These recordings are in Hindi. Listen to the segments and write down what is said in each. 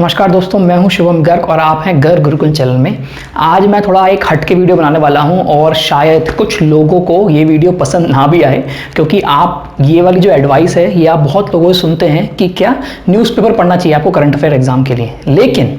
नमस्कार दोस्तों, मैं हूं शिवम गर्ग और आप हैं गर्ग गुरुकुल चैनल में। आज मैं थोड़ा एक हटके वीडियो बनाने वाला हूं और शायद कुछ लोगों को ये वीडियो पसंद ना भी आए, क्योंकि आप ये वाली जो एडवाइस है ये आप बहुत लोगों से सुनते हैं कि क्या न्यूज़पेपर पढ़ना चाहिए आपको करंट अफेयर एग्जाम के लिए। लेकिन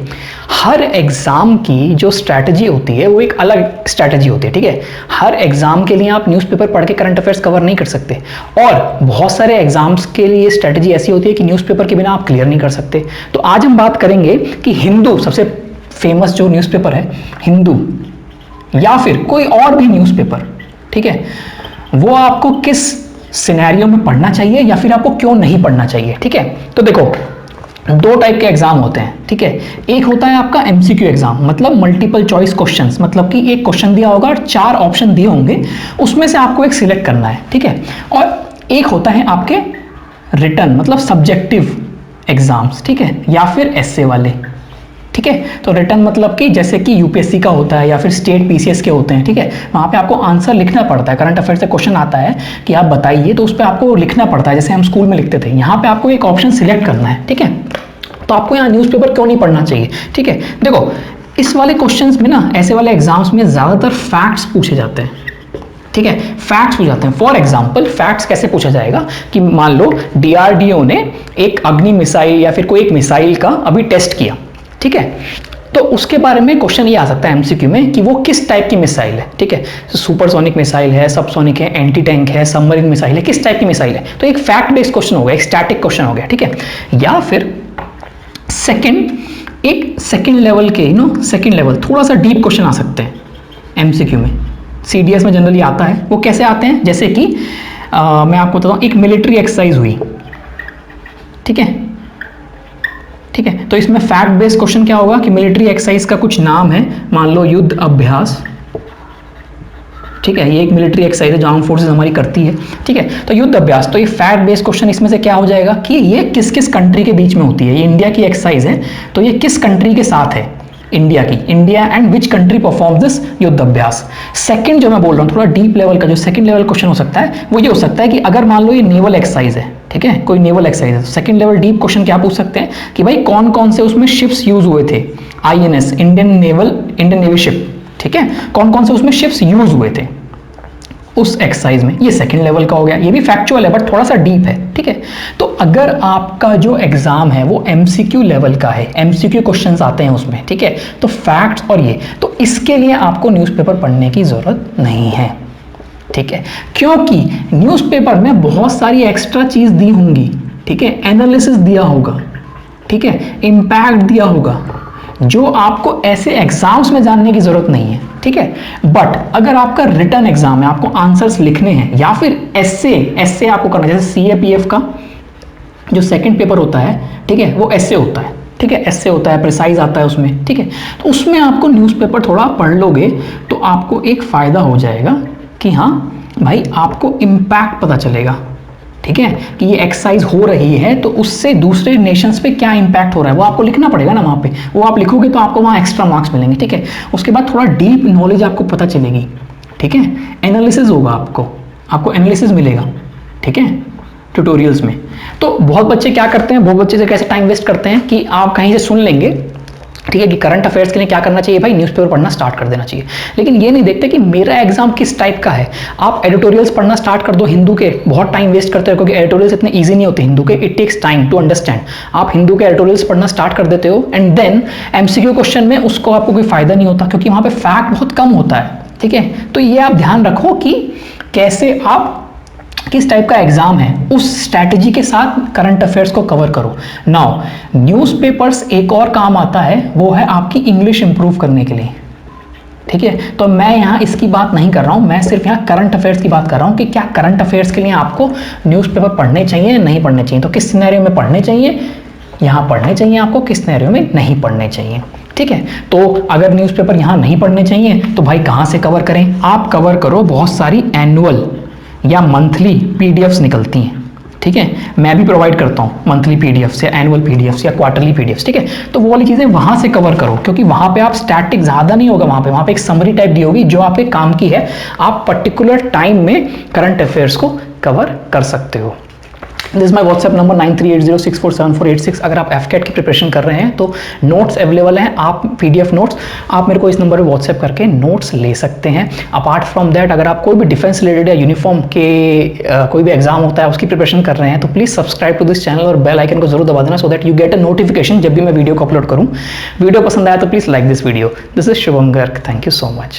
हर एग्ज़ाम की जो स्ट्रैटेजी होती है वो एक अलग स्ट्रैटेजी होती है, ठीक है। हर एग्ज़ाम के लिए आप न्यूज़पेपर पढ़ के करंट अफेयर्स कवर नहीं कर सकते, और बहुत सारे एग्ज़ाम्स के लिए स्ट्रैटेजी ऐसी होती है कि न्यूज़पेपर के बिना आप क्लियर नहीं कर सकते। तो आज हम बात करेंगे कि हिंदू सबसे फेमस जो न्यूज़पेपर है, हिंदू या फिर कोई और भी न्यूज़पेपर, ठीक है, वो आपको किस सिनेरियो में पढ़ना चाहिए या फिर आपको क्यों नहीं पढ़ना चाहिए, ठीक है। तो देखो, दो टाइप के एग्जाम होते हैं, ठीक है। एक होता है आपका एमसीक्यू एग्जाम, मतलब मल्टीपल चॉइस क्वेश्चंस, मतलब कि एक क्वेश्चन दिया होगा और 4 ऑप्शन दिए होंगे, उसमें से आपको एक सिलेक्ट करना है, ठीक है। और एक होता है आपके रिटन, मतलब सब्जेक्टिव एग्जाम्स, ठीक है, या फिर एस्से वाले, ठीक है। तो रिटर्न मतलब कि जैसे कि यूपीएससी का होता है या फिर स्टेट पीसीएस के होते हैं, ठीक है। वहाँ पे आपको आंसर लिखना पड़ता है। करंट अफेयर से क्वेश्चन आता है कि आप बताइए, तो उस पर आपको लिखना पड़ता है, जैसे हम स्कूल में लिखते थे। यहाँ पे आपको एक ऑप्शन सिलेक्ट करना है, ठीक है। तो आपको यहाँ न्यूज़पेपर क्यों नहीं पढ़ना चाहिए, ठीक है। देखो, इस वाले क्वेश्चन में ना, ऐसे वाले एग्जाम्स में ज़्यादातर फैक्ट्स पूछे जाते हैं, ठीक है। फैक्ट्स पूछ जाते हैं। फॉर एग्जाम्पल, फैक्ट्स कैसे पूछा जाएगा कि मान लो डीआरडीओ ने एक अग्नि मिसाइल या फिर कोई एक मिसाइल का अभी टेस्ट किया, ठीक है। तो उसके बारे में क्वेश्चन ये आ सकता है एमसीक्यू में कि वो किस टाइप की मिसाइल है, ठीक है। सुपरसोनिक मिसाइल है, सबसोनिक है, एंटी टैंक है, सबमरीन मिसाइल है, किस टाइप की मिसाइल है। तो एक फैक्ट बेस्ड क्वेश्चन हो गया, एक स्टैटिक क्वेश्चन हो गया, ठीक है। या फिर सेकंड लेवल के, सेकंड लेवल थोड़ा सा डीप क्वेश्चन आ सकते हैं एमसीक्यू में। सीडीएस में जनरली आता है। वो कैसे आते हैं, जैसे कि मैं आपको बताता हूँ, एक मिलिट्री एक्सरसाइज हुई, ठीक है, ठीक है। तो इसमें फैक्ट बेस्ड क्वेश्चन क्या होगा कि मिलिट्री एक्सरसाइज का कुछ नाम है, मान लो युद्ध अभ्यास, ठीक है। ये एक मिलिट्री एक्सरसाइज है जो आर्म फोर्सेस हमारी करती है, ठीक है। तो युद्ध अभ्यास, तो ये फैक्ट बेस्ड क्वेश्चन इसमें से क्या हो जाएगा कि ये किस किस कंट्री के बीच में होती है। ये इंडिया की एक्सरसाइज है, तो ये किस कंट्री के साथ है, इंडिया की। India and which country perform this युद्ध अभ्यास। सेकंड जो मैं बोल रहा हूँ, थोड़ा डीप लेवल का जो सेकंड लेवल क्वेश्चन हो सकता है, वो ये हो सकता है कि अगर मान लो ये नेवल एक्सरसाइज है, ठीक है, कोई नेवल एक्सरसाइज है, सेकंड लेवल डीप क्वेश्चन क्या पूछ सकते हैं कि भाई कौन कौन से उसमें शिप्स यूज हुए थे, आईएनएस, इंडियन नेवी शिप, ठीक है, कौन कौन से उसमें शिप्स यूज हुए थे उस एक्सरसाइज में। ये सेकंड लेवल का हो गया। ये भी फैक्चुअल है बट थोड़ा सा डीप है, ठीक है। तो अगर आपका जो एग्जाम है वो एमसीक्यू लेवल का है, एमसीक्यू क्वेश्चंस आते हैं उसमें, ठीक है, तो फैक्ट्स और ये, तो इसके लिए आपको न्यूज़पेपर पढ़ने की जरूरत नहीं है, ठीक है। क्योंकि न्यूज़पेपर में बहुत सारी एक्स्ट्रा चीज दी होंगी, ठीक है, एनालिसिस दिया होगा, ठीक है, इम्पैक्ट दिया होगा, जो आपको ऐसे एग्जाम्स में जानने की जरूरत नहीं है, ठीक है। बट अगर आपका रिटन एग्जाम है, आपको आंसर्स लिखने हैं, या फिर एस्से आपको करना है, जैसे सीएपीएफ का जो सेकंड पेपर होता है, ठीक है, वो एस्से होता है, ठीक है, एस्से होता है, प्रिसाइज आता है उसमें, ठीक है। तो उसमें आपको न्यूज़पेपर थोड़ा पढ़ लोगे तो आपको एक फायदा हो जाएगा कि हाँ भाई, आपको इम्पैक्ट पता चलेगा, ठीक है, कि ये एक्सरसाइज हो रही है तो उससे दूसरे नेशंस पे क्या इंपैक्ट हो रहा है, वो आपको लिखना पड़ेगा ना वहाँ पे। वो आप लिखोगे तो आपको वहाँ एक्स्ट्रा मार्क्स मिलेंगे, ठीक है। उसके बाद थोड़ा डीप नॉलेज आपको पता चलेगी, ठीक है, एनालिसिस होगा, आपको एनालिसिस मिलेगा, ठीक है, ट्यूटोरियल्स में। तो बहुत बच्चे क्या करते हैं, बहुत बच्चे से कैसे टाइम वेस्ट करते हैं कि आप कहीं से सुन लेंगे, ठीक है, कि करंट अफेयर्स के लिए क्या करना चाहिए भाई, न्यूज़पेपर पढ़ना स्टार्ट कर देना चाहिए। लेकिन ये नहीं देखते कि मेरा एग्जाम किस टाइप का है। आप एडिटोरियल्स पढ़ना स्टार्ट कर दो हिंदू के, बहुत टाइम वेस्ट करते हो क्योंकि एडिटोरियल्स इतने इजी नहीं होते हिंदू के, it takes time to understand. आप हिंदू के एडिटोरियल्स पढ़ना स्टार्ट कर देते हो एंड देन एमसीक्यू क्वेश्चन में उसको आपको कोई फायदा नहीं होता, क्योंकि वहाँ पे फैक्ट बहुत कम होता है, ठीक है। तो ये आप ध्यान रखो कि कैसे आप, किस टाइप का एग्जाम है, उस स्ट्रैटेजी के साथ करंट अफेयर्स को कवर करो। नाउ न्यूज़पेपर्स एक और काम आता है, वो है आपकी इंग्लिश इंप्रूव करने के लिए, ठीक है। तो मैं यहाँ इसकी बात नहीं कर रहा हूँ, मैं सिर्फ यहाँ करंट अफेयर्स की बात कर रहा हूँ कि क्या करंट अफेयर्स के लिए आपको न्यूज़पेपर पढ़ने चाहिए या नहीं पढ़ने चाहिए, तो किस सिनेरियो में पढ़ने चाहिए, यहाँ पढ़ने चाहिए आपको, किस सिनेरियो में नहीं पढ़ने चाहिए, ठीक है। तो अगर न्यूज़पेपर यहाँ नहीं पढ़ने चाहिए तो भाई कहाँ से कवर करें, आप कवर करो, बहुत सारी एनुअल या मंथली पीडीएफ्स निकलती हैं, ठीक है। मैं भी प्रोवाइड करता हूँ मंथली पीडीएफ्स या एनुअल पीडीएफ्स या क्वार्टरली पीडीएफ्स, ठीक है। तो वो वाली चीज़ें वहाँ से कवर करो, क्योंकि वहाँ पे आप स्टैटिक ज़्यादा नहीं होगा, वहाँ पे एक समरी टाइप दी होगी जो आपके काम की है, आप पर्टिकुलर टाइम में करंट अफेयर्स को कवर कर सकते हो। This is my WhatsApp number 9380647486। अगर आप एफकेट की प्रिपरेशन कर रहे हैं तो नोट्स अवेलेबल हैं, आप पीडीएफ नोट्स आप मेरे को इस नंबर पे व्हाट्सएप करके नोट्स ले सकते हैं। अपार्ट फ्रॉम दैट, अगर आप कोई भी डिफेंस रिलेटेड या यूनिफॉर्म के कोई भी एग्जाम होता है उसकी प्रिपरेशन कर रहे हैं तो please subscribe to this channel और बेल आइकन को जरूर दबा देना, so that you get a notification जब भी मैं वीडियो को अपलोड करूँ। वीडियो पसंद आया तो please like this video. This is Shubham Garg, thank you so much.